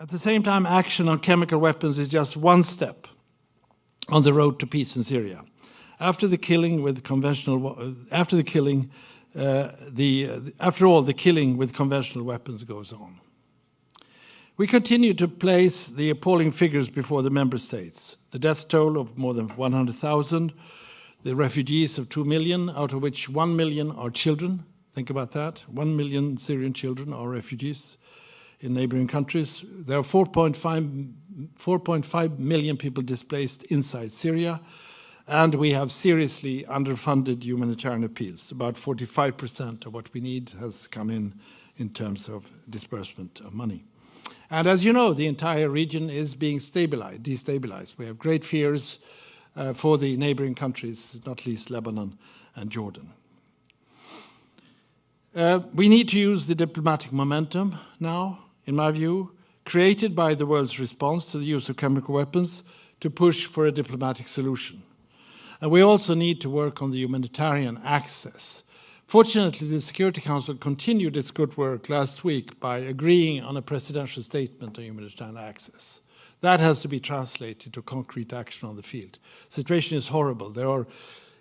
At the same time, action on chemical weapons is just one step on the road to peace in Syria. After all, the killing with conventional weapons goes on. We continue to place the appalling figures before the member states. The death toll of more than 100,000, the refugees of 2 million, out of which 1 million are children. Think about that. 1 million Syrian children are refugees in neighboring countries. There are 4.5 million people displaced inside Syria, and we have seriously underfunded humanitarian appeals. About 45% of what we need has come in terms of disbursement of money. And as you know, the entire region is being destabilized. We have great fears for the neighboring countries, not least Lebanon and Jordan. We need to use the diplomatic momentum now, in my view, created by the world's response to the use of chemical weapons to push for a diplomatic solution. And we also need to work on the humanitarian access. Fortunately, the Security Council continued its good work last week by agreeing on a presidential statement on humanitarian access. That has to be translated to concrete action on the field. The situation is horrible. There are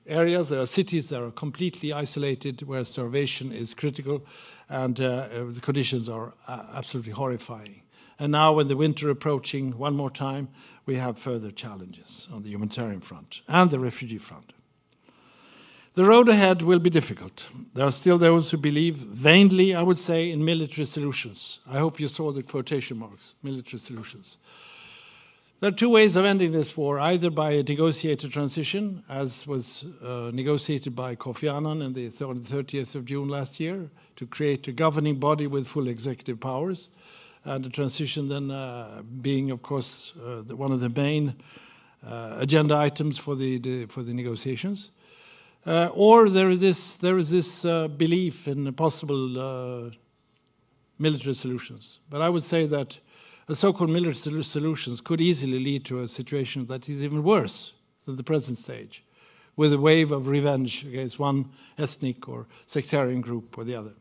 areas, there are cities that are completely isolated where starvation is critical, and the conditions are absolutely horrifying. And now, with the winter approaching one more time, we have further challenges on the humanitarian front and the refugee front. The road ahead will be difficult. There are still those who believe, vainly, I would say, in military solutions. I hope you saw the quotation marks, military solutions. There are two ways of ending this war, either by a negotiated transition, as was negotiated by Kofi Annan on the 30th of June last year, to create a governing body with full executive powers, and the transition then being, of course, one of the main agenda items for the negotiations. Or there is this belief in possible military solutions. But I would say that the so-called military solutions could easily lead to a situation that is even worse than the present stage, with a wave of revenge against one ethnic or sectarian group or the other.